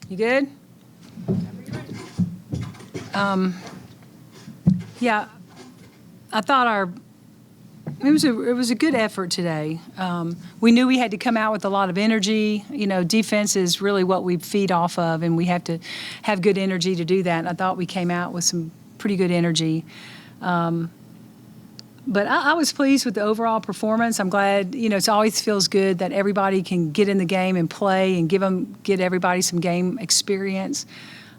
You good? Yeah, I thought it was a good effort today. We knew we had to come out with a lot of energy. You know, defense is really what we feed off of, and we have to have good energy to do that. And I thought we came out with some pretty good energy. But I was pleased with the overall performance. I'm glad, you know, it always feels good that everybody can get in the game and play and get everybody some game experience.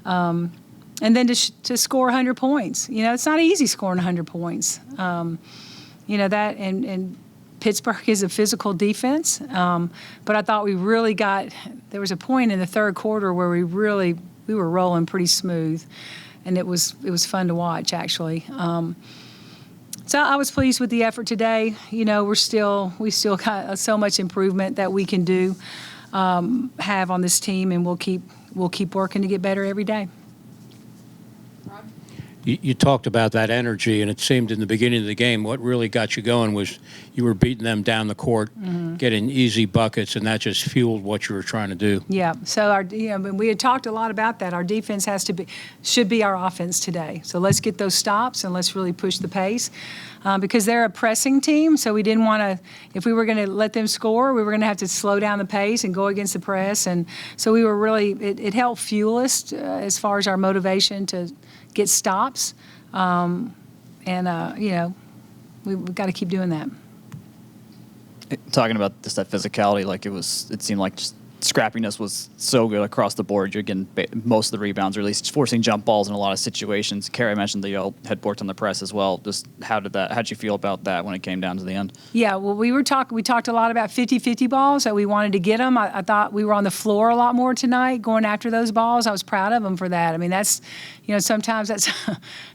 And then to score 100 points. You know, it's not easy scoring 100 points. You know, that and Pittsburgh is a physical defense. But I thought we really there was a point in the third quarter where we were rolling pretty smooth. And it was fun to watch, actually. So I was pleased with the effort today. You know, we still got so much improvement that we can do, have on this team, and we'll keep working to get better every day. You talked about that energy, and it seemed in the beginning of the game what really got you going was you were beating them down the court, getting easy buckets, and that just fueled what you were trying to do. Yeah. So we had talked a lot about that. Our defense should be our offense today. So let's get those stops and let's really push the pace, because they're a pressing team. So we didn't want to. If we were going to let them score, we were going to have to slow down the pace and go against the press. And so we were really. It helped fuel us as far as our motivation to get stops, you know, we've got to keep doing that. Talking about just that physicality, like it seemed like just scrappiness was so good across the board. You're getting most of the rebounds, or at least forcing jump balls in a lot of situations. Carrie mentioned that y'all had worked on the press as well. Just how'd you feel about that when it came down to the end? Yeah, well, we talked a lot about 50-50 balls, that we wanted to get them. I thought we were on the floor a lot more tonight going after those balls. I was proud of them for that. I mean, that's, you know, sometimes that's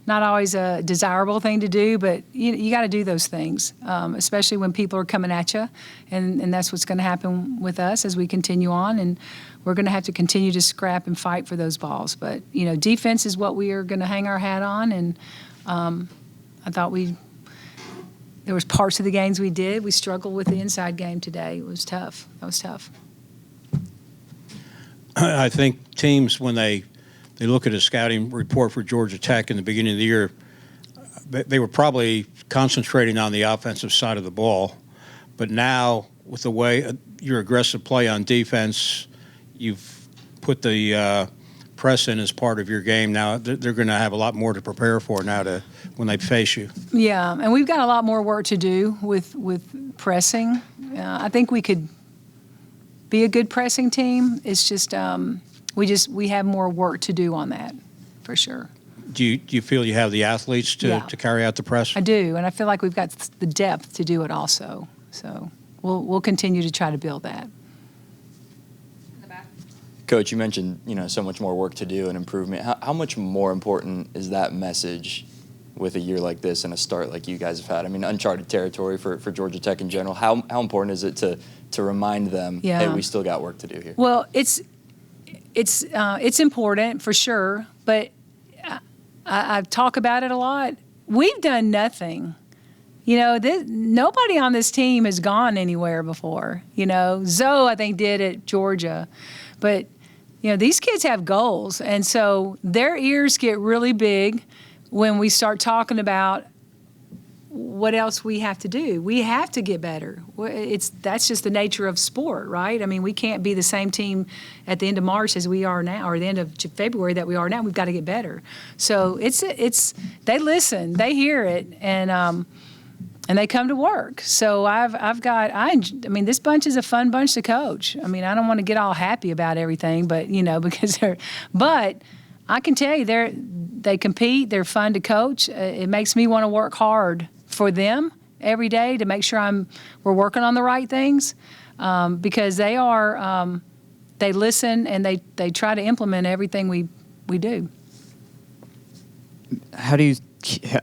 not always a desirable thing to do, but you got to do those things, especially when people are coming at you, and that's what's going to happen with us as we continue on, and we're going to have to continue to scrap and fight for those balls. But, you know, defense is what we are going to hang our hat on, and I thought there was parts of the games we struggled with the inside game today. It was tough. That was tough. I think teams, when they look at a scouting report for Georgia Tech in the beginning of the year, they were probably concentrating on the offensive side of the ball. But now, with the way your aggressive play on defense, you've put the press in as part of your game. Now they're going to have a lot more to prepare for now when they face you. Yeah, and we've got a lot more work to do with pressing. I think we could be a good pressing team. It's just we have more work to do on that, for sure. Do you feel you have the athletes to carry out the press? I do, and I feel like we've got the depth to do it also. So we'll continue to try to build that. In the back. Coach, you mentioned, you know, so much more work to do and improvement. How much more important is that message with a year like this and a start like you guys have had? I mean, uncharted territory for Georgia Tech in general. How important is it to remind them, hey, we still got work to do here? Well, it's important for sure, but I talk about it a lot. We've done nothing. You know, nobody on this team has gone anywhere before. You know, Zoe, I think, did at Georgia. But, you know, these kids have goals. And so their ears get really big when we start talking about what else we have to do. We have to get better. That's just the nature of sport, right? I mean, we can't be the same team at the end of March as we are now, or the end of February that we are now. We've got to get better. So they listen, they hear it, and they come to work. So I mean, this bunch is a fun bunch to coach. I mean, I don't want to get all happy about everything, but, you know, but I can tell you they compete, they're fun to coach. It makes me want to work hard for them every day to make sure we're working on the right things, because they listen and they try to implement everything we do. How do you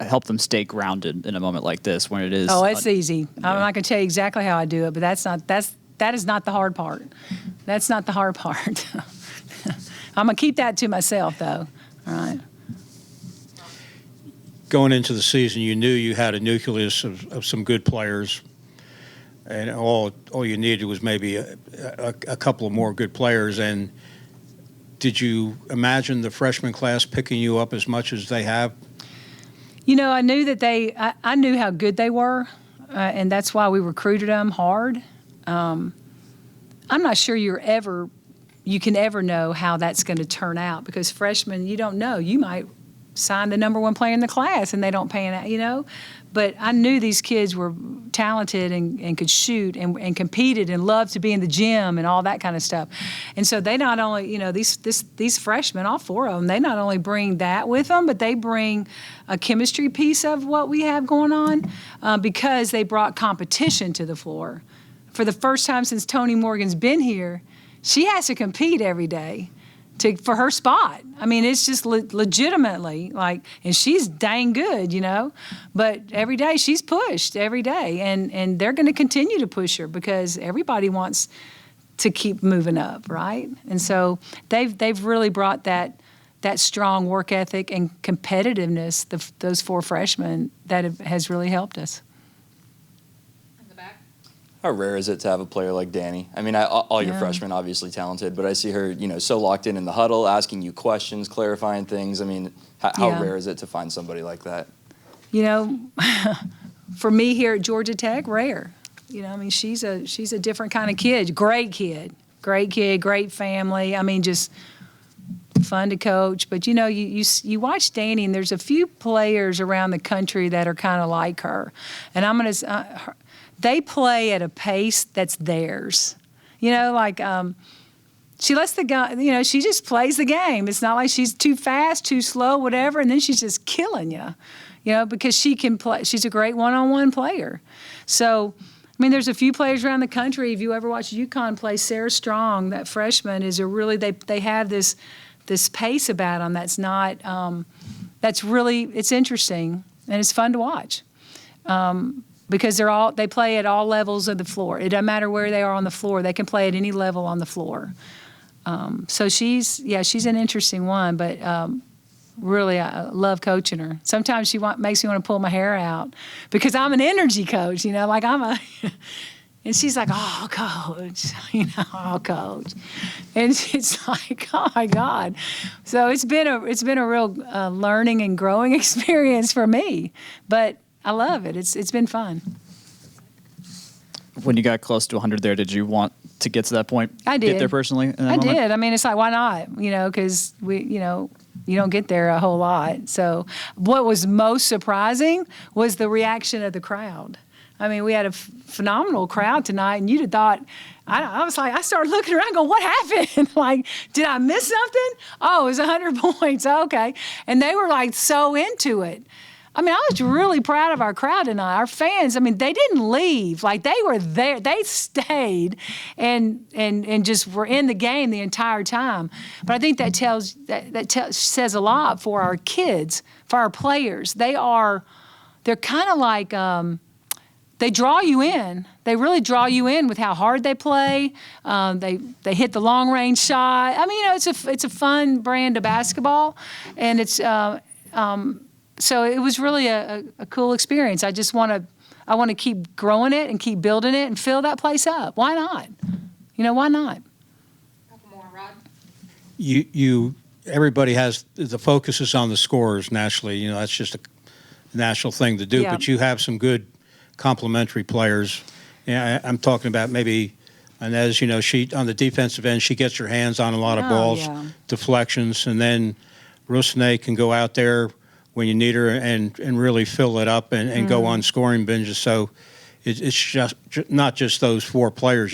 help them stay grounded in a moment like this when it is? Oh, it's easy. Yeah. I'm not going to tell you exactly how I do it, but that is not the hard part. That's not the hard part. I'm going to keep that to myself, though. All right. Going into the season, you knew you had a nucleus of some good players, and all you needed was maybe a couple of more good players. And did you imagine the freshman class picking you up as much as they have? I knew that I knew how good they were, and that's why we recruited them hard. I'm not sure you can ever know how that's going to turn out, because freshmen, you don't know. You might sign the number one player in the class and they don't pan out, But I knew these kids were talented and could shoot and competed and loved to be in the gym and all that kind of stuff. And so they not only, these freshmen, all four of them, they not only bring that with them, but they bring a chemistry piece of what we have going on, because they brought competition to the floor. For the first time since Toni Morgan's been here, she has to compete every day for her spot. I mean, it's just legitimately and she's dang good, But every day she's pushed every day, and they're going to continue to push her because everybody wants to keep moving up, right? And so they've really brought that strong work ethic and competitiveness. Those four freshmen has really helped us. How rare is it to have a player like Danny? I mean, all your freshmen obviously talented, but I see her, so locked in the huddle, asking you questions, clarifying things. I mean, how rare is it to find somebody like that? For me here at Georgia Tech, rare. She's a different kind of kid. Great kid, great family. I mean, just fun to coach. But you watch Danny, and there's a few players around the country that are kind of like her, and they play at a pace that's theirs. She lets the guy, she just plays the game. It's not like she's too fast, too slow, whatever, and then she's just killing you, because she can play. She's a great one-on-one player. So, there's a few players around the country. If you ever watch UConn play, Sarah Strong, that freshman, is they have this pace about them that's not, that's really, it's interesting, and it's fun to watch. Because they play at all levels of the floor. It doesn't matter where they are on the floor. They can play at any level on the floor. So she's an interesting one, but really I love coaching her. Sometimes she makes me want to pull my hair out because I'm an energy coach, and she's like, oh, coach, oh, coach. And it's like, oh, my God. So it's been a real learning and growing experience for me. But I love it. It's been fun. When you got close to 100 there, did you want to get to that point? I did. Get there personally? I did. It's like, why not? Because you don't get there a whole lot. So what was most surprising was the reaction of the crowd. We had a phenomenal crowd tonight, and you'd have thought, I was like, I started looking around going, what happened? Did I miss something? Oh, it was 100 points. Okay. And they were so into it. I was really proud of our crowd tonight. Our fans, they didn't leave. They were there. They stayed and just were in the game the entire time. But I think that says a lot for our kids, for our players. They're kind of like, they draw you in. They really draw you in with how hard they play. They hit the long range shot. It's a fun brand of basketball, and it's so it was really a cool experience. I want to keep growing it and keep building it and fill that place up. Why not? Why not? Couple more, Rod. Everybody has the focus is on the scores nationally. That's just a national thing to do. Yeah. But you have some good complementary players. I'm talking about maybe Inez. She on the defensive end, she gets her hands on a lot of balls, deflections, and then Rusney can go out there when you need her and really fill it up and go on scoring binges. So it's just not just those four players.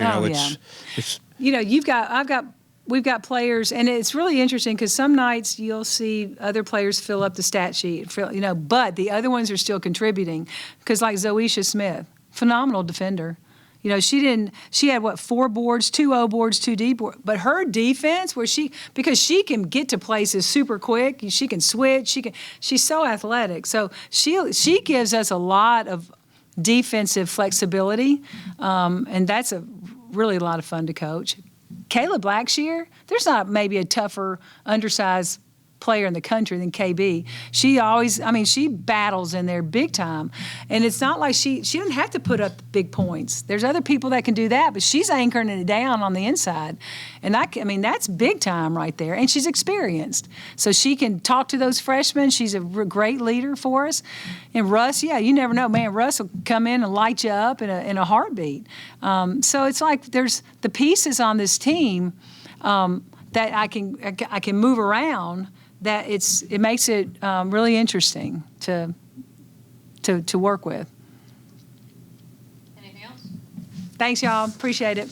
We've got players, and it's really interesting because some nights you'll see other players fill up the stat sheet, but the other ones are still contributing. Because like Zoesha Smith, phenomenal defender. She had 4 boards, 2 O boards, 2 D boards. But her defense, because she can get to places super quick, she can switch, she's so athletic. So she gives us a lot of defensive flexibility, and that's really a lot of fun to coach. Kayla Blackshear, there's not maybe a tougher, undersized player in the country than KB. She always, I mean, she battles in there big time. And it's not like she doesn't have to put up big points. There's other people that can do that, but she's anchoring it down on the inside. And I mean, that's big time right there. And she's experienced. So she can talk to those freshmen. She's a great leader for us. And Russ, yeah, you never know. Man, Russ will come in and light you up in a heartbeat. So it's like there's the pieces on this team that I can move around. That it makes it really interesting to work with. Anything else? Thanks, y'all. Appreciate it.